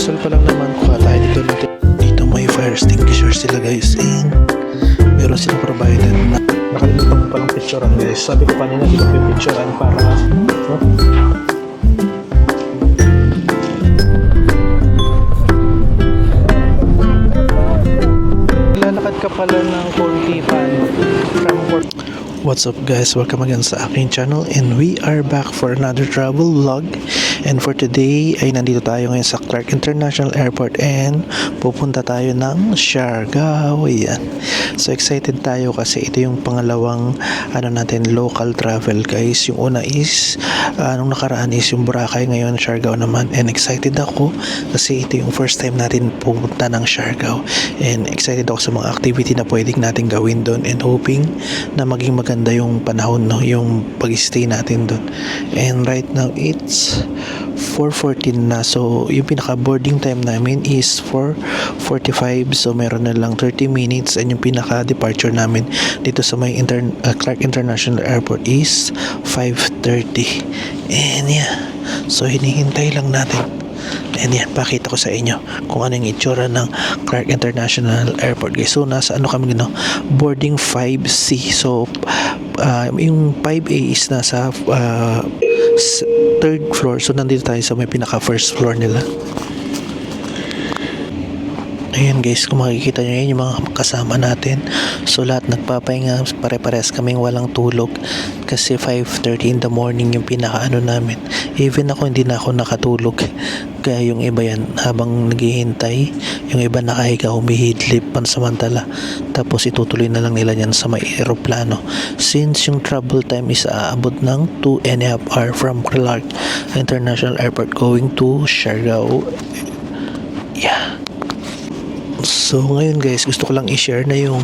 Almusal pa lang naman, kuha tayo dito natin. Dito may fire extinguisher sila guys, and meron silang provided na nakalimutan ko palang picturean guys. Sabi ko kanina dito ko yung picturean para lalakad ka pala ng konti pa from work. What's up guys, welcome again sa aking channel, and we are back for another travel vlog. And for today ay nandito tayo ngayon sa Clark International Airport and pupunta tayo ng Siargao. Yan. So excited tayo kasi ito yung pangalawang local travel guys. Yung una is nung nakaraan is yung Boracay, ngayon Siargao naman, and excited ako kasi ito yung first time natin pupunta ng Siargao, and excited ako sa mga activity na pwedeng natin gawin doon, and hoping na maging maganda yung panahon, no, yung pag-stay natin doon. And right now it's 4:14 na, so yung pinaka boarding time namin is 4:45, so meron na lang 30 minutes, and yung pinaka departure namin dito sa may Clark International Airport is 5:30. And yeah, so hinihintay lang natin. And yan, pakita ko sa inyo kung ano yung itsura ng Clark International Airport guys. So nasa kami boarding 5C. So yung 5A is nasa third floor. So nandito tayo sa may pinaka first floor nila. Ayan guys, kung makikita nyo yan, yung mga kasama natin. So lahat nagpapahinga, pare-pares kaming walang tulog kasi 5:30 in the morning yung pinaka namin. Even ako, hindi na ako nakatulog. Kaya yung iba yan, habang naghihintay, yung iba nakahiga, humihidlip pansamantala. Tapos itutuloy na lang nila yan sa may aeroplano. Since yung travel time is aabot ng 2.5 hours from Clark International Airport going to Siargao. Yeah. So ngayon guys, gusto ko lang i-share na yung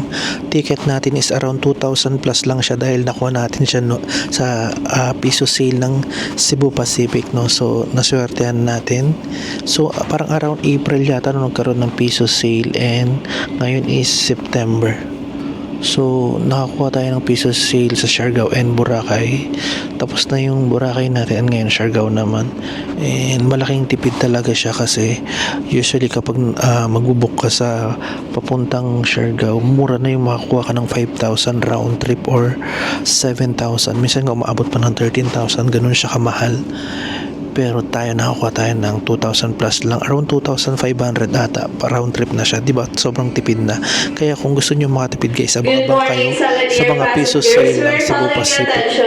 ticket natin is around 2,000 plus lang siya dahil nakuha natin siya sa piso sale ng Cebu Pacific, no. So naswertehan natin. So parang around April yata nung nagkaroon ng piso sale, and ngayon is September. So nakakuha tayo ng piso sale sa Siargao and Boracay. Tapos na yung Boracay natin, and ngayon Siargao naman. And malaking tipid talaga siya kasi usually kapag magbubuk ka sa papuntang Siargao, mura na yung makakuha ka ng 5,000 round trip or 7,000. Minsan nga umaabot pa ng 13,000, ganun siya kamahal. Pero tayo nakakuha tayo ng 2,000 plus lang, around 2,500 ata round trip na siya, diba? Sobrang tipid na. Kaya kung gusto nyo makatipid guys, abang-abang kayo sa mga piso sale ng Cebu Pacific.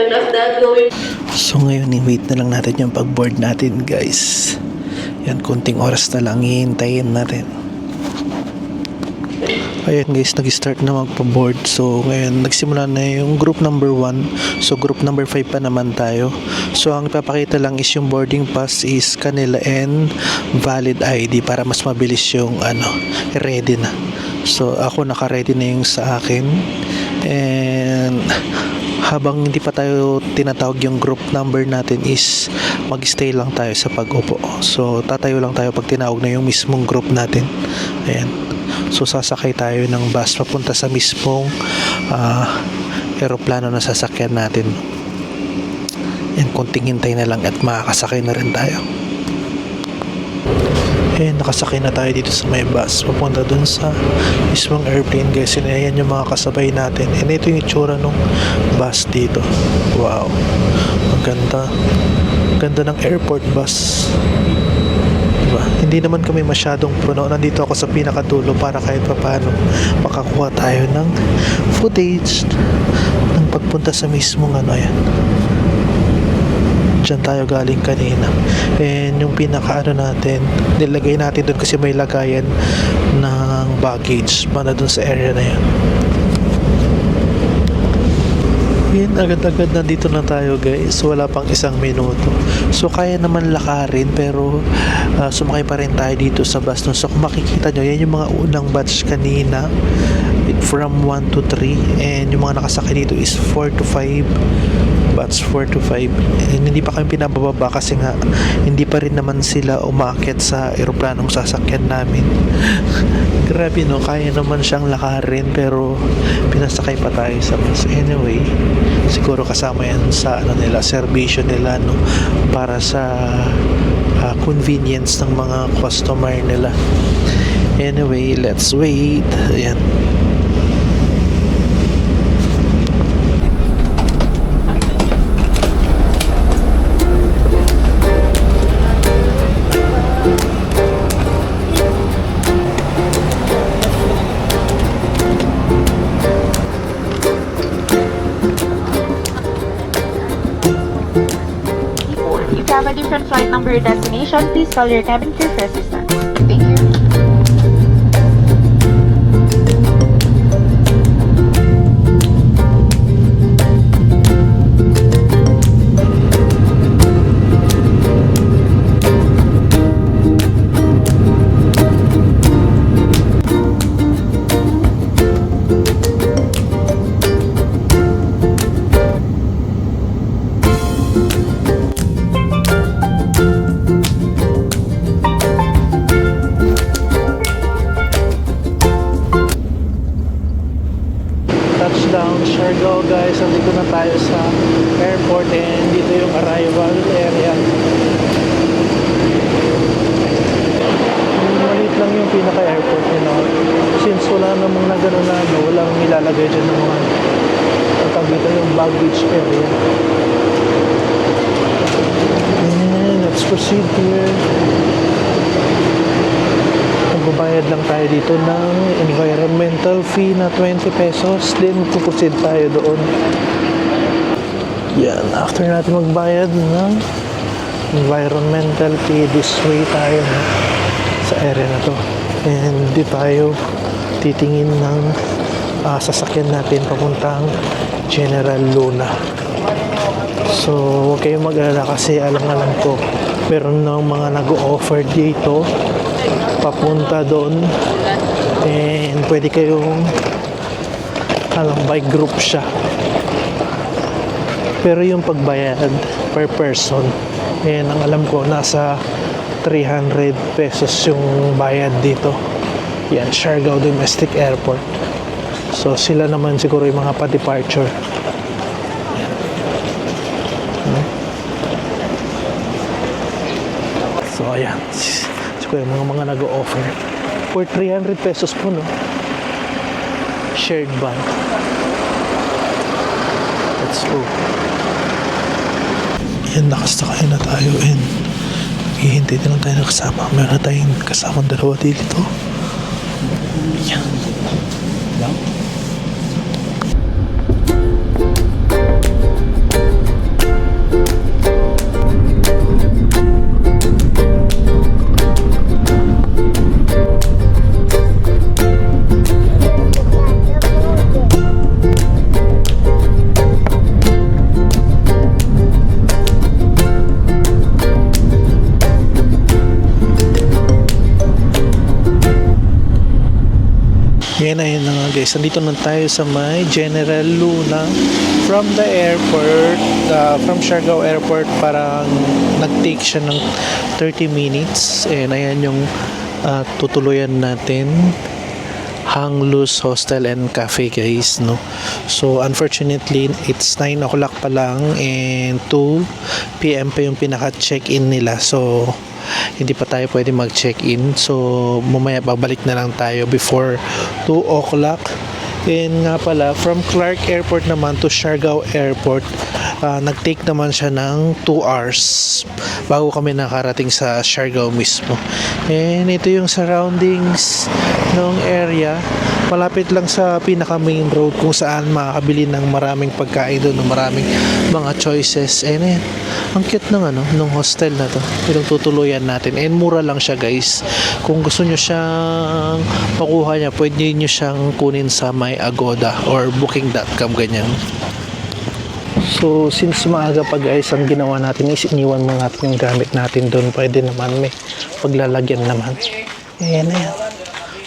So ngayon, wait na lang natin yung pag-board natin guys. Yan, kunting oras na lang hihintayin natin. Ayan guys, nag-start na magpa-board. So ngayon, nagsimula na yung group number 1. So group number 5 pa naman tayo. So ang ipapakita lang is yung boarding pass is kanila and valid ID para mas mabilis yung ready na. So ako naka-ready na yung sa akin. And habang hindi pa tayo tinatawag yung group number natin is mag-stay lang tayo sa pag-upo. So tatayo lang tayo pag tinawag na yung mismong group natin. Ayan. So sasakay tayo ng bus papunta sa mismong aeroplano na sasakyan natin. Yan, kunting hintay na lang at makakasakay na rin tayo. Nakasakay na tayo dito sa may bus papunta dun sa mismong airplane guys. Ayan yung mga kasabay natin. And ito yung itsura ng bus dito. Wow, maganda. Ganda ng airport bus. Diba? Hindi naman kami masyadong puno. Nandito ako sa pinakadulo para kahit paano makakuha tayo ng footage ng pagpunta sa mismong yan. Diyan tayo galing kanina. And yung pinaka natin, nilagay natin doon kasi may lagayan ng baggage para doon sa area na yan. Agad-agad nandito na tayo guys, wala pang isang minuto. So kaya naman lakarin, pero sumakay pa rin tayo dito sa bus. So kung makikita nyo, yan yung mga unang batch kanina from 1 to 3, and yung mga nakasakay dito is 4 to 5 batch 4 to 5. And hindi pa kami pinabababa kasi nga hindi pa rin naman sila umakyat sa eroplanong sasakyan namin. Grabe no, kaya naman siyang lakarin pero pinasakay pa tayo sa bus. Anyway, Siguro kasama yan sa ano nila, serbisyo nila, no, para sa convenience ng mga customer nila. Anyway, let's wait. Ayan. If you have a different flight number or destination, please call your cabin crew for assistance. Thank you. Touchdown Siargao, guys. Nandito na tayo sa airport and dito yung arrival area. Maliit lang yung pinaka-airport nila. Since wala namang na gano'n na ano, walang nilalagay dyan ng mga dito yung baggage area. And let's proceed here. Magbabayad lang tayo dito ng environmental fee na 20 pesos. Then pupusid tayo doon. Yan. After natin magbayad ng environmental fee, this way tayo sa area na to. And di tayo titingin ng sasakyan natin papuntang General Luna. So huwag kayong mag-alala kasi alam ko meron ng mga nag-o-offer dito papunta doon, and pwede kayong by group siya, pero yung pagbayad per person, and ang alam ko nasa 300 pesos yung bayad dito. Yan, Siargao Domestic Airport. So sila naman siguro yung mga pa-departure. So ayan, ko yung mga nag-o-offer for 300 pesos po, no? Shared van. Let's go. Yan, nakasakay na tayo and hihintay din lang tayo na kasama. Meron tayong kasamang dalawa dito. Yan. Yan na, yun na nga guys. Nandito na tayo sa may General Luna. From the airport, from Siargao Airport, parang nag-take siya ng 30 minutes. And ayan yung tutuluyan natin. Hang Luz Hostel and Cafe, guys, no? So unfortunately it's 9 o'clock pa lang and 2 PM pa yung pinaka-check-in nila. So hindi pa tayo pwede mag-check-in. So mamaya babalik na lang tayo before 2 o'clock. And nga pala, from Clark Airport naman to Siargao Airport, nag-take naman siya ng 2 hours bago kami nakarating sa Siargao mismo. And ito yung surroundings ng area. Malapit lang sa pinaka main road kung saan makakabili ng maraming pagkain doon, ng maraming mga choices. And ayan, ang cute ng ng hostel na to. Itong tutuluyan natin. And mura lang siya, guys. Kung gusto nyo siyang makuha niya, pwede nyo siyang kunin sa My Agoda or booking.com, ganyan. So since maaga pa, guys, ang ginawa natin is iniwan mo natin yung gamit natin doon. Pwede naman, may paglalagyan naman. Ayan na yan.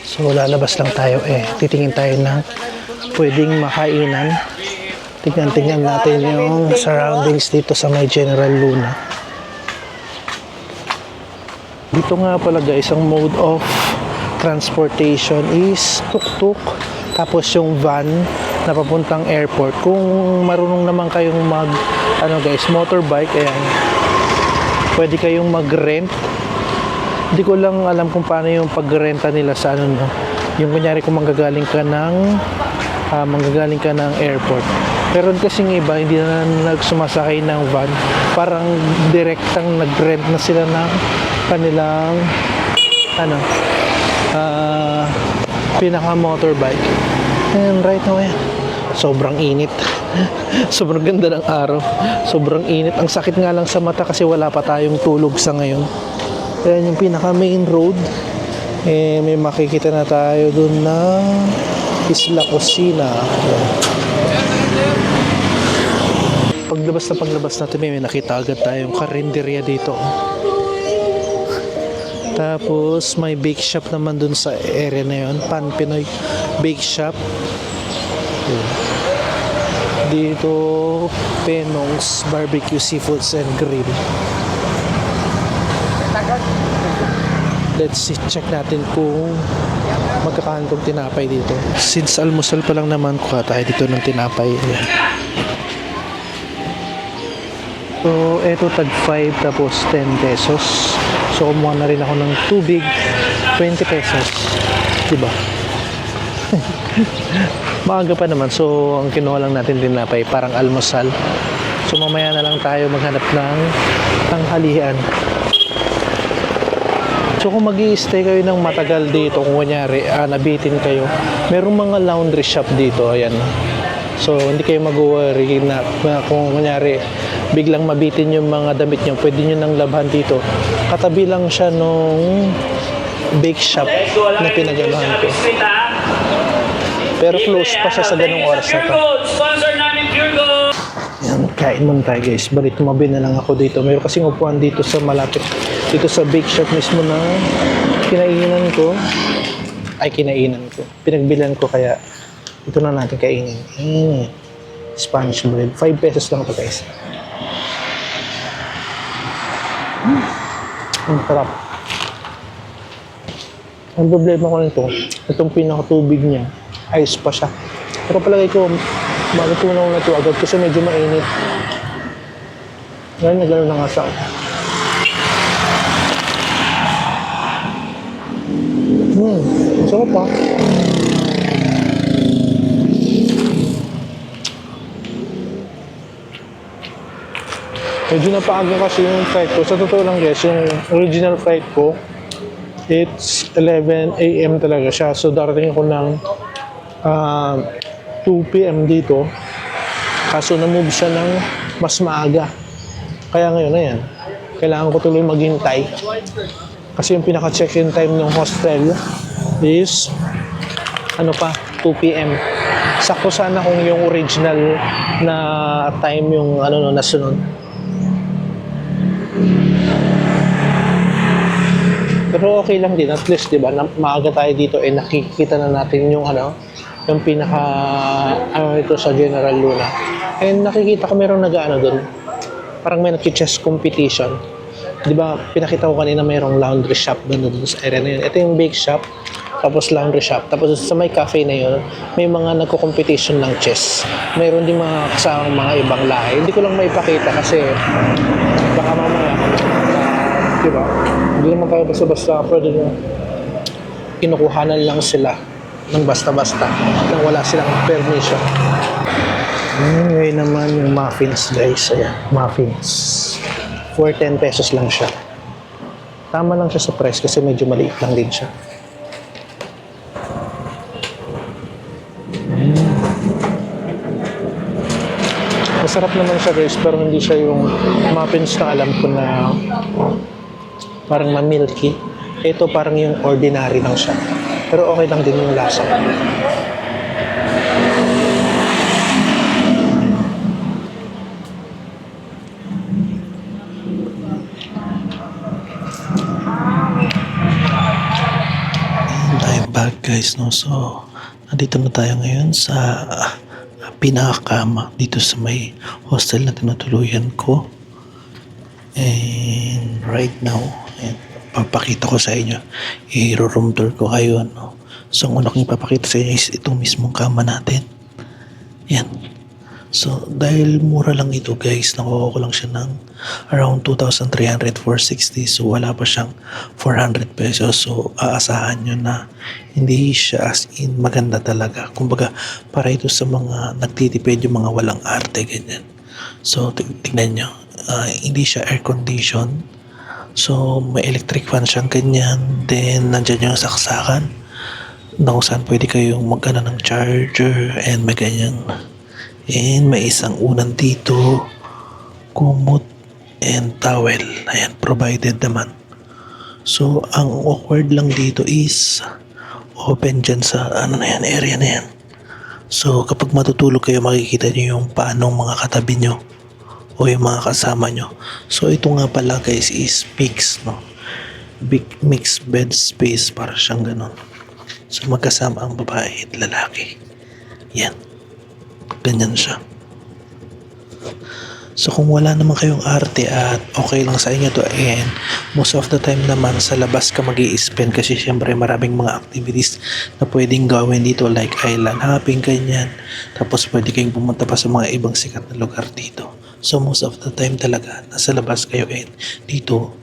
So lalabas lang tayo, titingin tayo ng pwedeng makainan. Tingnan natin yung surroundings dito sa may General Luna. Dito nga pala, guys, ang mode of transportation is tuk-tuk, tapos yung van na papuntang airport. Kung marunong naman kayong mag motorbike, ayan, pwede kayong mag-rent. Hindi ko lang alam kung paano yung pagrenta nila sa yung kunyari kung manggagaling ka ng airport. Pero kasing iba, hindi na nagsumasakay ng van. Parang direktang nag-rent na sila ng kanilang pinaka motorbike. And right now, sobrang init. Sobrang ganda ng araw. Sobrang init. Ang sakit nga lang sa mata kasi wala pa tayong tulog sa ngayon. Ayan yung pinaka main road. May makikita na tayo dun na Isla Cocina. Paglabas natin, may nakita agad tayong karinderya dito. Tapos may bake shop naman dun sa area na yun, Pan Pinoy Bake Shop. Dito Penong's Barbecue Seafoods and Grill. Let's see, check natin kung magkakahan tong tinapay dito. Since almusal pa lang naman, kuha tayo dito ng tinapay. So, eto tag 5 tapos 10 pesos. So, kumuha na rin ako ng tubig, 20 pesos. Diba? Maaga pa naman. So, ang kinuha lang natin tinapay, parang almusal. So, mamaya na lang tayo maghanap ng tanghalian. So, kung mag-i-stay kayo ng matagal dito, kung kunyari, nabitin kayo, merong mga laundry shop dito, ayan. So, hindi kayo mag-worry na kung kunyari, biglang mabitin yung mga damit nyo, pwede nyo nang labhan dito. Katabi lang siya nung bake shop na pinagalahan ko. Pero close pa siya sa ganung oras na to. Yan, kain muna tayo guys. Balik tumabi na lang ako dito. Mayroon kasing upuan dito sa malapit. Dito sa bake shop mismo na kinainan ko. Pinagbilan ko kaya ito na natin kainin. Spanish bread. 5 pesos lang ito guys. Ang sarap. Ang problema ko nito, itong pinakatubig niya, ice pa siya. Pero palagay ko, matutunaw na ito agad kasi medyo mainit. Ngayon na gano'n na nga sa sarap pa. Medyo napaaga kasi yung flight ko. Sa totoo lang guys, yung original flight ko, it's 11 AM talaga siya. So darating ako ng 2 PM dito. Kaso na-move siya ng mas maaga. Kaya ngayon na yan. Kailangan ko tuloy maghintay. Kasi yung pinaka-check-in time ng hostel is 2 PM. Sakto sana kung yung original na time yung nasunod. Pero okay lang din, at least, di ba, maaga tayo dito, nakikita na natin yung yung pinaka, ito sa General Luna. And nakikita ko meron doon. Parang may nag-chess competition. Di ba, pinakita ko kanina mayroong laundry shop doon sa area na yun. Ito yung bake shop, tapos laundry shop. Tapos sa may cafe na yun, may mga nagko-competition ng chess. Mayroon din mga kasamang mga ibang lahi. Hindi ko lang maipakita kasi baka mamaya, di ba? Hindi naman tayo basta-basta, pwede nyo kinukuhanan lang sila ng basta-basta nang wala silang permission. Ngayon naman yung muffins guys, ayan, muffins. For 10 pesos lang siya. Tama lang siya sa price kasi medyo maliit lang din siya. Masarap naman siya guys, pero hindi siya yung muffins na alam ko na parang ma-milky. Ito parang yung ordinary lang siya. Pero okay lang din yung lasa. I'm back guys, no? So, nandito na tayo ngayon sa pinakakama dito sa may hostel na tinutuluyan ko. And right now, papakita ko sa inyo, i-room tour ko kayo, no? So, ang una kong ipapakita sa inyo is itong mismong kama natin. Yan. So, dahil mura lang ito guys, nakuha ko lang siya ng around 2,300 for 60. So, wala pa siyang 400 pesos. So, aasahan nyo na hindi siya as in maganda talaga. Kumbaga, para ito sa mga nagtitipid, yung mga walang arte, ganyan. So, tignan nyo. Hindi siya air condition. So, may electric fan siyang ganyan. Then, nandyan yung saksakan na kung saan pwede kayong magana ng charger and may ganyan. And may isang unan dito, kumot, and towel. Ayan, provided naman. So, ang awkward lang dito is open dyan sa ano na yan, area na yan. So, kapag matutulog kayo, makikita nyo yung paanong mga katabi nyo o yung mga kasama nyo. So, ito nga pala guys is mix, no? Big mix bed space para siyang ganon. So, magkasama ang babae at lalaki. Yan. Ganyan siya. So kung wala naman kayong arte at okay lang sa inyo to, and most of the time naman sa labas ka mag-i-spend kasi syempre maraming mga activities na pwedeng gawin dito like island hopping, ganyan. Tapos pwede kayong pumunta pa sa mga ibang sikat na lugar dito. So most of the time talaga nasa labas kayo, and dito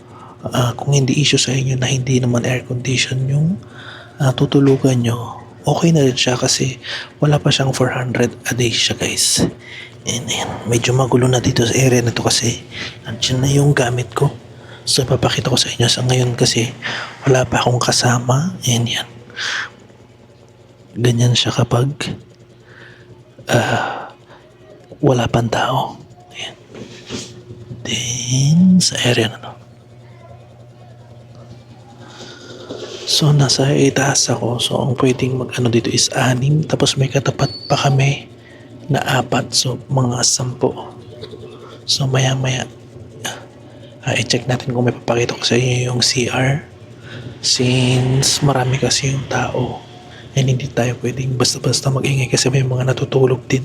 kung hindi issue sa inyo na hindi naman air condition yung tutulugan nyo, okay na rin siya kasi wala pa siyang 400 a day siya guys. And medyo magulo na dito sa area na to kasi nandiyan na yung gamit ko. So papakita ko sa inyo sa ngayon kasi wala pa akong kasama. And yan. Ganyan siya kapag wala pang tao. Ayan. Then sa area na to. So, nasa itaas ako. So, ang pwedeng mag-ano dito is 6. Tapos may katapat pa kami na 4. So, mga 10. So, maya-maya i-check natin kung may papakita ko sa inyo yung CR. Since marami kasi yung tao. And hindi tayo pwedeng basta-basta mag-ingay kasi may mga natutulog din.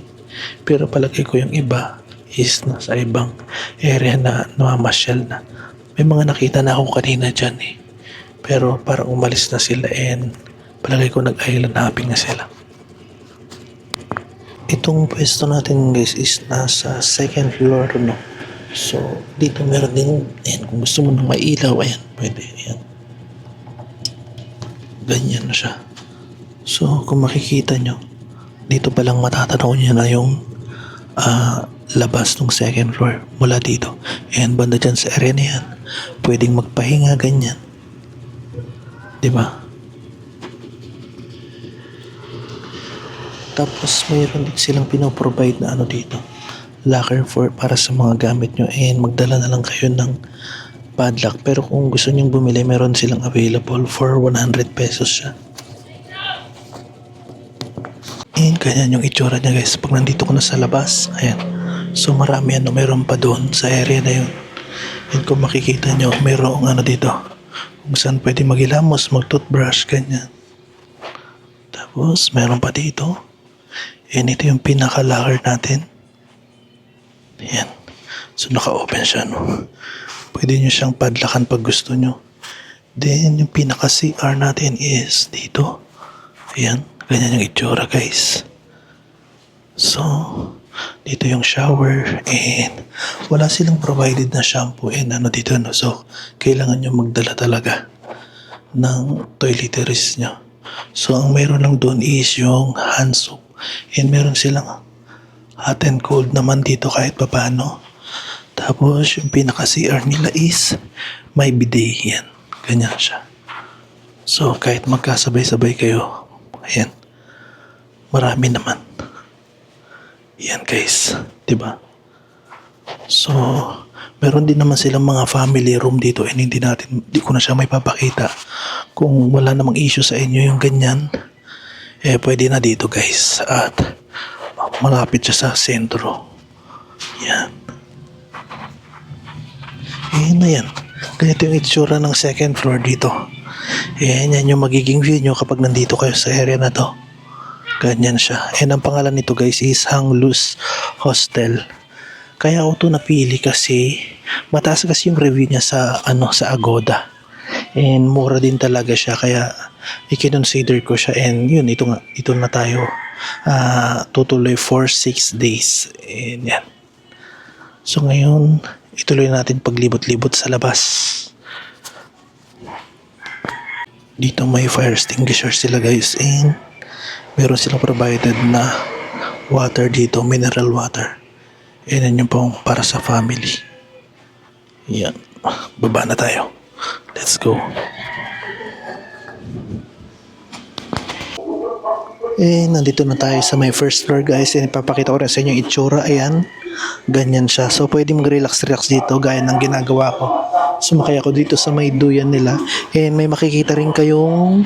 Pero palagay ko yung iba is nasa ibang area na namamasyal na. May mga nakita na ako kanina dyan eh. Pero parang umalis na sila and palagay ko nag-island hopping na sila. Itong pwesto natin guys is nasa second floor, no? So dito meron din, ayan, kung gusto mo ng mailaw, ayan, pwede, ayan. Ganyan na siya. So kung makikita nyo, dito palang matatanaw nyo na yung labas ng second floor mula dito. And banda dyan sa area na yan, pwedeng magpahinga ganyan. Diba? Tapos mayroon din silang pinoprovide na ano dito, locker for para sa mga gamit nyo, and magdala na lang kayo ng padlock. Pero kung gusto nyong bumili, meron silang available for 100 pesos siya. And ganyan yung itsura niya guys pag nandito ko na sa labas. Ayan. So marami ano, meron pa doon sa area na yun. And kung makikita nyo, mayroong ano dito kung saan pwede maghilamos, mag-toothbrush, ganyan. Tapos, meron pa dito. And ito yung pinaka-locker natin. Ayan. So, naka-open siya, no? Pwede nyo siyang padlakan pag gusto nyo. Then, yung pinaka-CR natin is dito. Ayan. Ganyan yung itsura, guys. So, dito yung shower, and wala silang provided na shampoo and ano dito, no? So, kailangan nyo magdala talaga ng toiletries nyo. So, ang meron lang doon is yung hand soap, and meron silang hot and cold naman dito kahit papano. Tapos, yung pinaka-CR nila is may bidet, yan. Ganyan siya. So, kahit magkasabay-sabay kayo, ayan, marami naman. Yan guys, 'di ba? So, meron din naman silang mga family room dito, and hindi ko na siya may papakita. Kung wala namang issue sa inyo yung ganyan, pwede na dito guys. At malapit siya sa sentro. Yan. Na yan. Ganito yung itsura ng second floor dito. Yan yung magiging view nyo kapag nandito kayo sa area na to. Ganyan siya. And ang pangalan nito guys is Hang Luz Hostel. Kaya ako to napili kasi mataas kasi yung review niya sa sa Agoda. And mura din talaga siya, kaya i-consider ko siya, and yun, ito na tayo. Tutuloy for 6 days. And yan. So ngayon, ituloy natin paglibot-libot sa labas. Dito may fire extinguisher sila guys, and meron silang provided na water dito, mineral water. And yan yung pong para sa family. Yan. Baba na tayo. Let's go. Nandito na tayo sa my first floor guys, and ipapakita ko rin sa inyo yung itsura. Ayan, ganyan siya. So pwede mag-relax dito gaya ng ginagawa ko. Sumakay ako dito sa may duyan nila, and may makikita rin kayong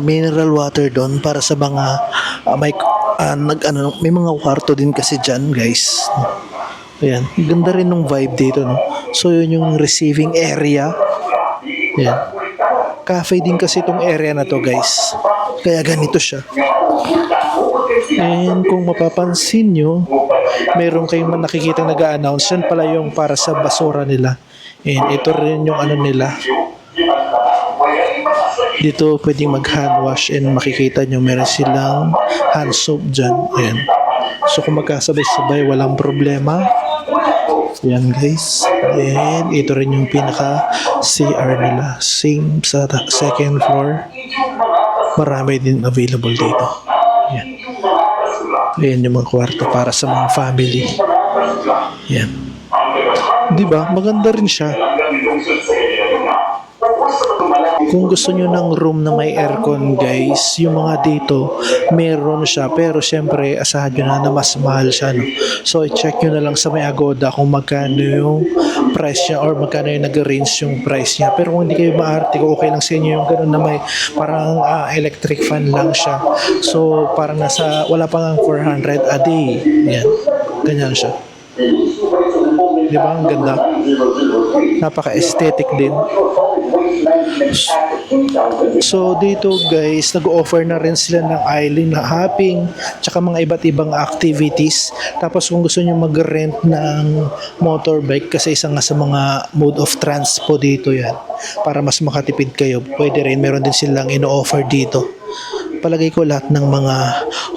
mineral water doon para sa mga may mga kwarto din kasi dyan guys. Ayan, ganda rin ng vibe dito, no? So yun yung receiving area. Ayan, cafe din kasi itong area na to guys, kaya ganito siya. And kung mapapansin nyo, meron kayong nakikita nag-a-announce, yan pala yung para sa basura nila. And ito rin yung ano nila. Dito pwedeng mag hand wash, and makikita nyo meron silang hand soap dyan. Ayan. So kung magkasabay-sabay, walang problema. Yan guys. Then ito rin yung pinaka CR nila. Same sa second floor. Marami din available dito. Yan. Ayan yung mga kwarto para sa mga family. Yan. Diba? Maganda rin siya. Kung gusto nyo ng room na may aircon guys, yung mga dito meron siya, pero syempre asahan nyo na mas mahal siya, no? So i-check nyo na lang sa may Agoda kung magkano yung price niya, or magkano yung nag-range yung price niya. Pero kung hindi kayo maarte, okay lang sa inyo yung gano'n na may parang electric fan lang siya. So parang wala pa nga 400 a day. Yan, ganyan siya. Diba? Ang ganda. Napaka-aesthetic din. So dito guys, nag-offer na rin sila ng island na hopping, tsaka mga iba't ibang activities. Tapos kung gusto nyo mag-rent ng motorbike, kasi isa nga sa mga mode of transpo dito yan, para mas makatipid kayo, pwede rin. Meron din silang ino-offer dito. Palagay ko lahat ng mga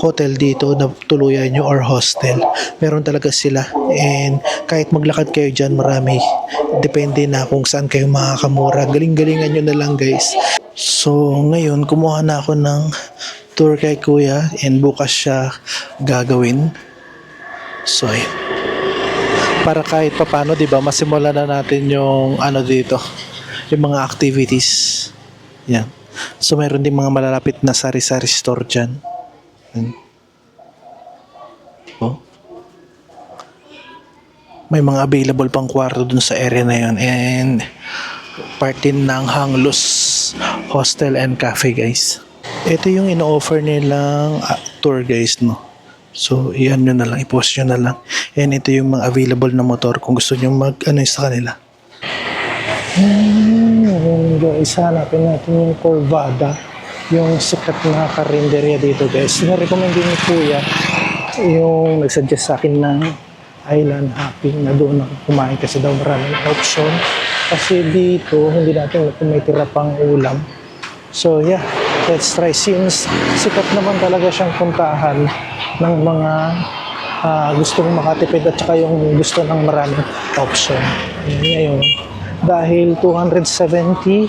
hotel dito na tuluyan nyo or hostel, meron talaga sila. And kahit maglakad kayo dyan, marami. Depende na kung saan kayo makakamura. Galing-galingan nyo na lang guys. So ngayon, kumuha na ako ng tour kay kuya, and bukas siya gagawin. So ayun. Para kahit papano, diba, masimulan na natin yung ano dito, yung mga activities. Yan. So mayroon din mga malalapit na sari-sari store dyan. Oh. May mga available pang kwarto dun sa area na yun. And part din ng Hanglus Hostel and Cafe guys. Ito yung ino-offer nilang tour guys, no. So iyan nyo na lang, i-post nyo na lang. And ito yung mga available na motor kung gusto nyo sa kanila. Guys, hanapin natin yung Corvada, yung sikat na karinderya dito guys. Na-recommend din ni kuya, yung nagsuggest sa akin ng island hopping, na doon ako kumain kasi daw maraming option. Kasi dito hindi natin may tira pang ulam. So yeah, let's try, since sikat naman talaga siyang puntahan ng mga gustong makatipid at saka yung gusto ng maraming option. Ngayon, dahil 270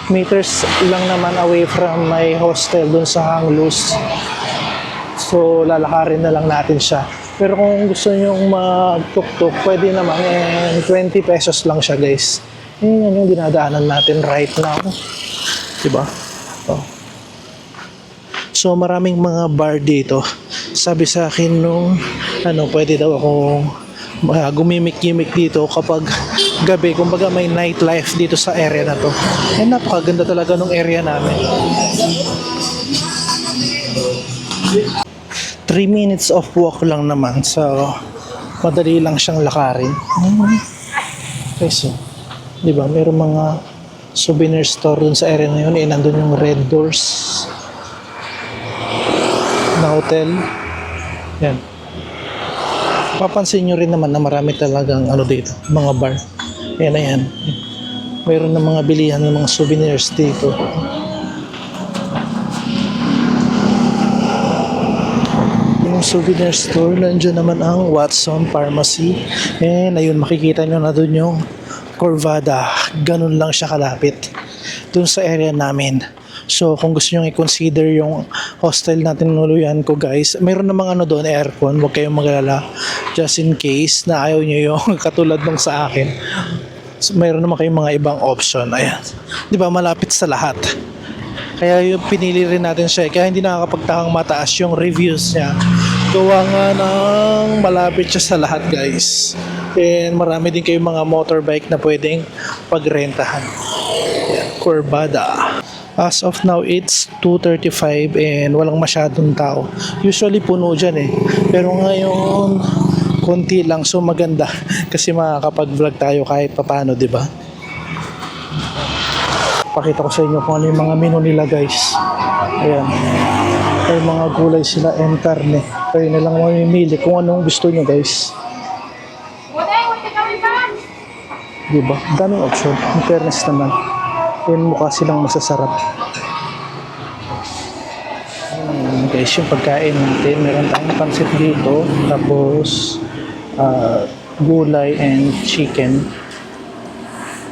meters lang naman away from my hostel dun sa Hanglus, so lalakarin na lang natin siya. Pero kung gusto nyo mag-tuk-tuk, pwede naman, 20 pesos lang siya guys. Yan yung dinadaanan natin right now, diba? Oh. So maraming mga bar dito. Sabi sa akin nung pwede daw akong gumimik-gimik dito kapag gabi, kumbaga may nightlife dito sa area na to. Napakaganda talaga ng area namin. 3 minutes of walk lang naman, so madali lang siyang lakarin. Okay, so diba, mayroong mga souvenir store dun sa area na yun. Nandun yung Red Doors na hotel. Yan. Papansin nyo rin naman na marami talagang dito, mga bar. Ayan na yan. Mayroon na mga bilihan ng mga souvenirs dito. yung souvenir store. Nandiyan naman ang Watson Pharmacy. And ayun, makikita nyo na dun yung Corvada. Ganun lang siya kalapit dun sa area namin. So kung gusto nyo i-consider yung hostel natin nuluyan ko guys, mayroon namang ano doon, aircon. Huwag kayong magalala. Just in case na ayaw nyo yung katulad nung sa akin. So, mayroon naman kayong mga ibang option. Ayan. Di ba malapit sa lahat. Kaya yung pinili rin natin siya. Kaya hindi nakakapagtakang mataas yung reviews niya. Gawa nga ng malapit siya sa lahat guys. And marami din kayong mga motorbike na pwedeng pagrentahan. Yan, Corvada. As of now, it's 2:35 and walang masyadong tao. Usually puno dyan eh. Pero ngayon, konti lang. So maganda. Kasi makakapag-vlog tayo kahit papano, di ba? Pakita ko sa inyo kung ano yung mga menu nila guys. Ayan. May mga gulay sila and karne. Kayo na lang mamimili kung anong gusto nyo guys. Diba? Daming option. In fairness naman. Yan mukha silang masasarap. Guys, yung pagkain natin. Meron tayong pansit dito. Tapos gulay and chicken.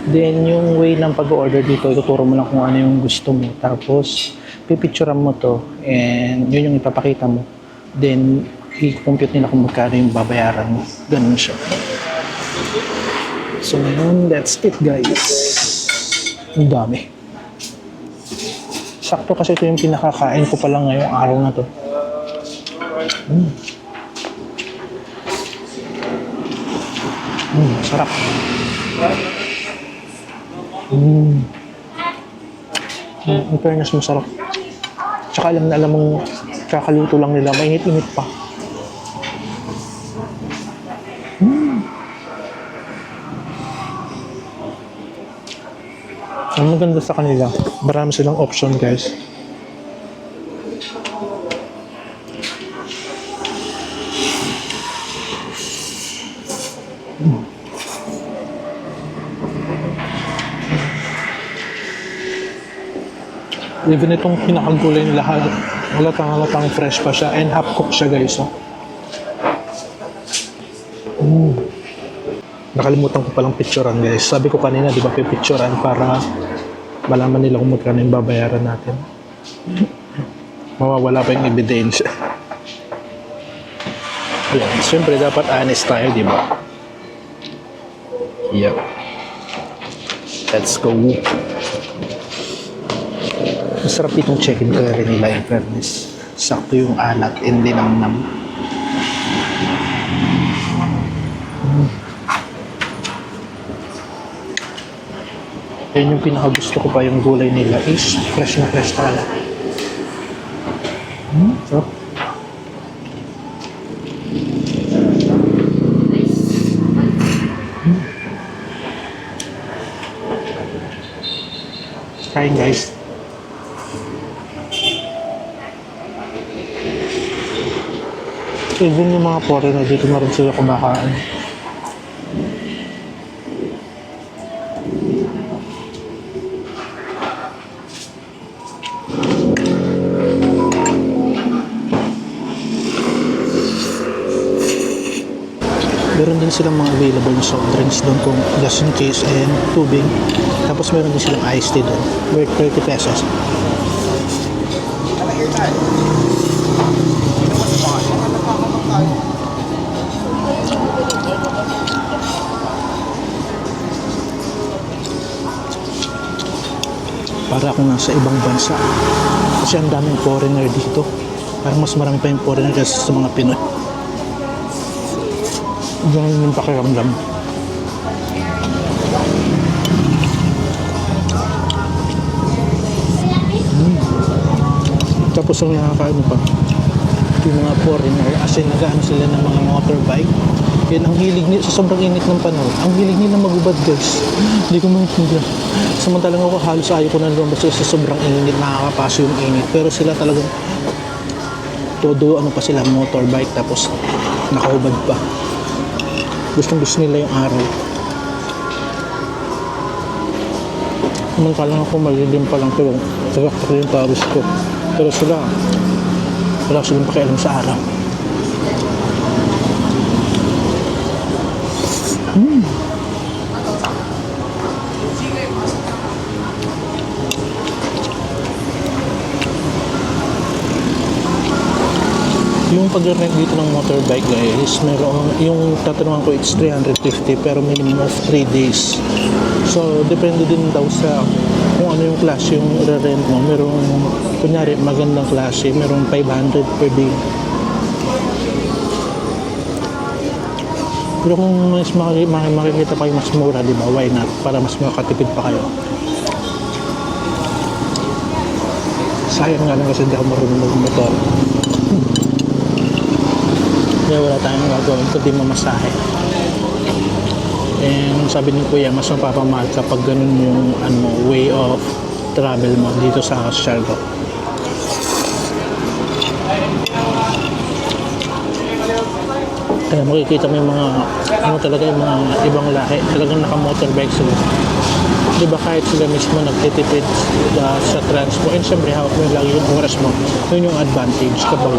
Then, yung way ng pag-order dito, ituturo mo lang kung ano yung gusto mo. Tapos, pipicturean mo to and yun yung ipapakita mo. Then, i-compute nila kung magkano yung babayaran mo. Ganun siya. So, yun, that's it guys. Ang dami. Sakto kasi ito yung pinakakain ko pa lang ngayong araw na to. Sarap. In fairness, masarap. Tsaka alam na alam mong kakaluto lang nila, mainit-init pa. Ang maganda sa kanila, marami silang option guys. Even itong pinakagulay nila, halatang fresh pa siya and half cooked siya guys. Oh. Nakalimutan ko palang picturean guys. Sabi ko kanina, di ba pipicturean para malaman nila kung magkano yung babayaran natin. Mawawala pa yung ebidensya. Ayan, siyempre dapat honest tayo, di ba? Yep. Let's go. Masarap itong chicken curry nila in fairness. Sakto yung alat, hindi namnam. Yan yung pinakagusto ko pa yung gulay nila is fresh na fresh talaga. Sarap. Kain guys. Even yung mga foreigner dito na rin sila kumakain. Meron din silang mga available soft drinks doon kung just in case and tubig. Tapos meron din silang iced tea doon. Worth 30 pesos. Para akong nasa ibang bansa. Kasi ang daming foreigner dito. Parang mas marami pa yung foreigner kasi sa mga Pinoy. Ganun yung pakiramdam. Tapos ang nakakaano pa, yung mga foreigner, as in nag-ano sila ng mga motorbike. Yan ang hilig nila, sa sobrang init ng panahon, ang hilig nila magubad guys. Hindi ko maintindihan. Samantalang ako halos ayaw ko na lumabas sa sobrang init, nakakapaso yung init. Pero sila talagang todo ano pa sila, motorbike, tapos nakahubad pa. Gustong gusto nila yung araw. Samantalang ako malilim pa lang, pero tagaktak yung pawis ko. Pero sila, wala silang pakialam sa araw. Yung pag-rent dito ng motorbike guys, meron yung tatanungan ko it's 350 pero minimum of 3 days. So depende din daw sa kung ano yung klase yung re-rent mo. Merong kunyari magandang klase, merong 500 per day. Pero kung mas makikita kayo mas mura, di ba? Why not? Para mas makatipid pa kayo. Sayang nga lang kasi hindi ako marunong mag-motor. Kaya wala tayong gagawin kundi mamasahe. And sabi ni Kuya, mas mapapamahal kapag ganun yung way of travel mo dito sa Siargao. Kaya makikita mo yung mga talaga yung mga ibang lahi talagang naka-motorbike sila. Di ba kahit sila mismo nagtitipid sa transport, and syempre hawak mo lagi yung oras mo, yun yung advantage kapag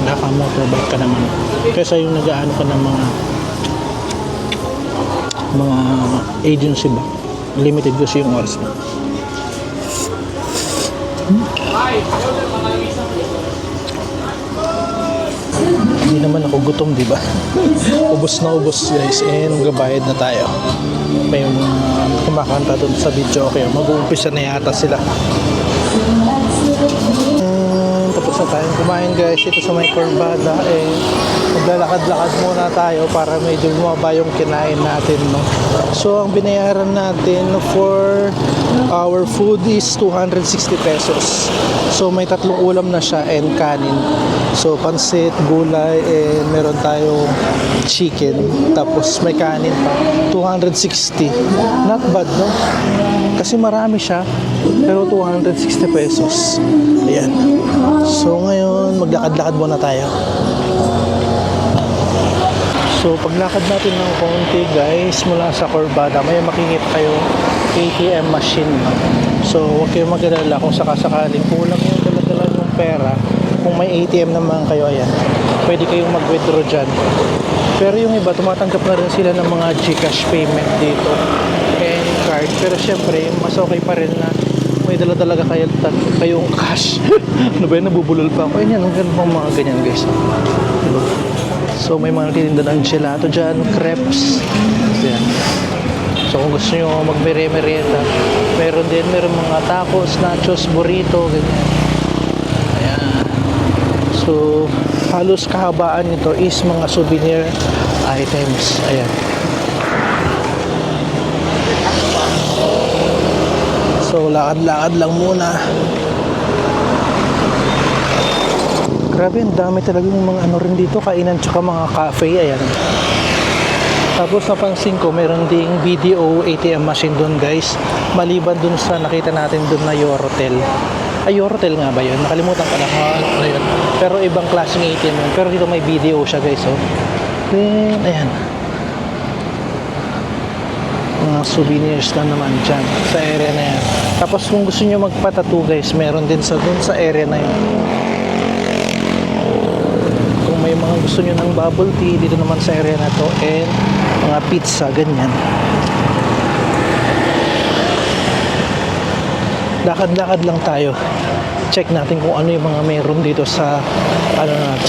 naka-motorbike ka naman kaysa yung nag-aano ka ng mga agency ba, limited kasi yung oras mo. Hindi naman ako gutom, di ba? Ubos na ubos guys, and gabayad na tayo. May mga kumakanta doon sa video. Okay, mag-uumpisa na yata sila. Tapos na tayong kumain guys ito sa may Corbada. Maglalakad-lakad muna tayo para medyo bumaba yung kinain natin, no? So ang binayaran natin for our food is 260 pesos. So may tatlong ulam na siya and kanin. So pansit, gulay, and meron tayong chicken. Tapos may kanin pa. 260. Not bad, no? Kasi marami siya. Pero 260 pesos. Ayan. So ngayon, maglakad-lakad muna tayo. So paglakad natin ng konti guys, mula sa Corbada, may makikita kayo ATM machine. So huwag kayong mag-alala kung sakasakaling kulang yung dala-dala ng pera. Kung may ATM naman kayo, ayan, pwede kayong mag-withdraw dyan. Pero yung iba, tumatanggap na rin sila ng mga GCash payment dito and card. Pero syempre, mas okay pa rin na may dala-dala kayong cash. Ano ba yun? Nabubulol pa ako. Ayan, ang ganda mga ganyan guys. Diba? So may mga titinda ng gelato dyan, crepes. Ayan. So kung gusto nyo magmere-merienda, meron mga tacos, nachos, burrito, ganyan. Ayan. So halos kahabaan nito is mga souvenir items. Ayan. So lakad-lakad lang muna. Grabe, ang dami talagang mga rin dito, kainan tsaka mga cafe. Ayan. Tapos napansin ko, meron ding BDO ATM machine doon guys. Maliban dun sa nakita natin doon na Yorotel. Ay, Yorotel nga ba yun? Nakalimutan ko na. Ayun. Pero ibang klaseng ATM yun. Pero dito may BDO siya guys. Oh. Then, ayan. Mga souvenirs na naman dyan sa area na yan. Tapos kung gusto nyo magpatattoo guys, meron din doon sa area na yun. Kung may mga gusto nyo ng bubble tea, dito naman sa area na to, and mga pizza, ganyan. Lakad-lakad lang tayo. Check natin kung ano yung mga meron dito sa na to,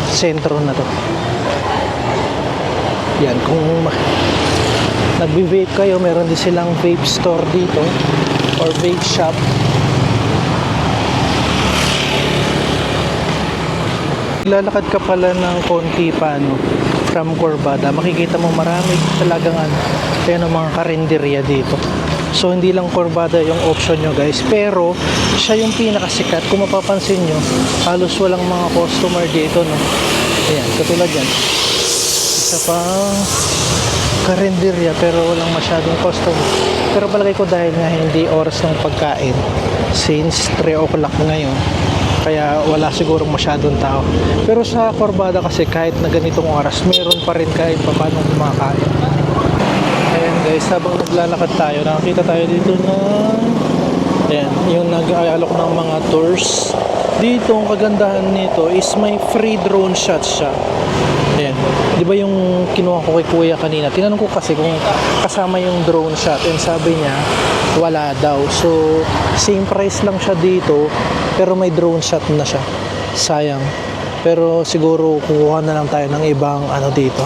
sentro na to. Yan, kung nagbe-vape kayo, meron din silang vape store dito or vape shop. Lalakad ka pala ng konti pa from Corbada, makikita mo marami talagang kaya ng mga karinderya dito. So hindi lang Corbada yung option nyo guys, pero siya yung pinakasikat. Kung mapapansin nyo, halos walang mga customer dito, no? Ayan, katulad yan, isa pang karinderya pero walang masyadong customer. Pero palagay ko dahil nga hindi oras ng pagkain, since 3 o'clock ngayon, kaya wala sigurong masyadong tao. Pero sa Corbada kasi kahit na ganitong oras, meron pa rin kahit pa paano kumakain. Ayan guys, habang naglalakad tayo, nakakita tayo dito na ayan, yung nag-aalok ng mga tours Dito, ang kagandahan nito is may free drone shot siya. Ayan. Di ba yung kinuha ko kay kuya kanina? Tinanong ko kasi kung kasama yung drone shot and sabi niya, wala daw. So, same price lang siya dito pero may drone shot na siya. Sayang. Pero siguro kukuha na lang tayo ng ibang ano dito,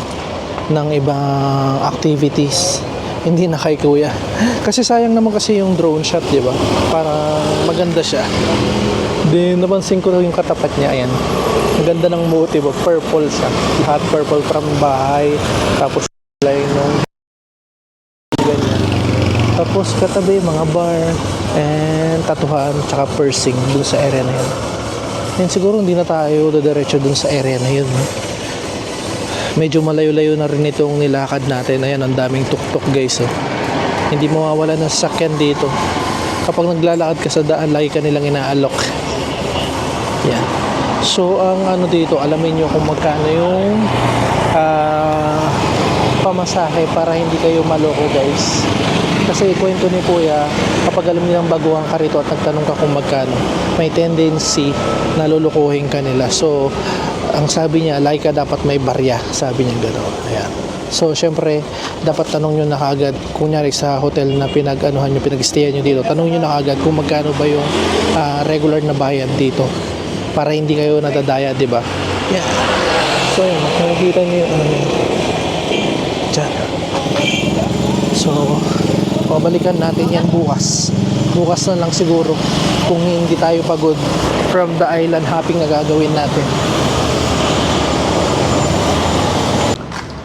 ng ibang activities. Hindi na kay kuya. Kasi sayang naman kasi yung drone shot, di ba? Para maganda siya. Then, napansin ko yung katapat niya. Ayan. Ang ganda ng motive. Purple siya. Lahat purple from bahay. Tapos, kulay nung ganyan. Tapos, katabi, mga bar. And, tatuhan. Tsaka piercing dun sa area na yun. And siguro, hindi na tayo dadiretso dun sa area na yun. Medyo malayo-layo na rin itong nilakad natin. Ayan, ang daming tuktok guys. Oh. Hindi mawawala ng sasakyan dito. Kapag naglalakad ka sa daan, lagi ka nilang inaalok. Yan. So, ang ano dito, alamin nyo kung magkano yung pamasahe para hindi kayo maloko guys. Kasi kwento ni kuya, kapag alam nilang baguhan ka rito at nagtanong ka kung magkano, may tendency na lulukuhin ka nila. So, ang sabi niya, like ka dapat may barya. Sabi niya gano'n. Ayan. So, syempre, dapat tanong nyo na kaagad. Kunyari sa hotel na pinag-anuhan nyo, pinag-stayan nyo dito, tanong nyo na kaagad kung magkano ba yung regular na bayad dito. Para hindi kayo nadadaya, di ba? Yeah. So, yun. Nakikita nyo yung ano yun. Diyan. So, pabalikan natin yan bukas. Bukas na lang siguro kung hindi tayo pagod from the island hopping na gagawin natin.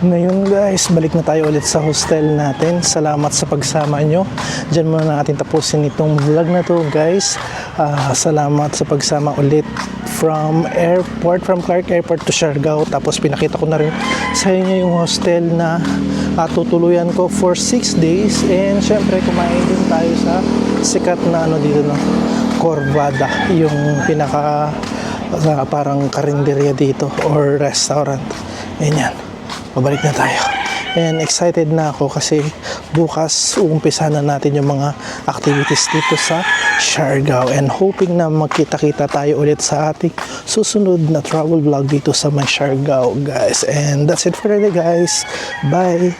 Ngayon guys, balik na tayo ulit sa hostel natin. Salamat sa pagsama nyo. Diyan muna natin tapusin itong vlog na to guys. Salamat sa pagsama ulit from Clark Airport to Siargao. Tapos pinakita ko na rin sa inyo yung hostel na tutuluyan ko for 6 days. And syempre kumain din tayo sa sikat na ano dito no, Corvada. Yung pinaka parang karinderya dito or restaurant. Ganyan. Pabalik na tayo. And excited na ako kasi bukas uumpisa na natin yung mga activities dito sa Siargao. And hoping na magkita-kita tayo ulit sa ating susunod na travel vlog dito sa may Siargao guys. And that's it for today guys. Bye!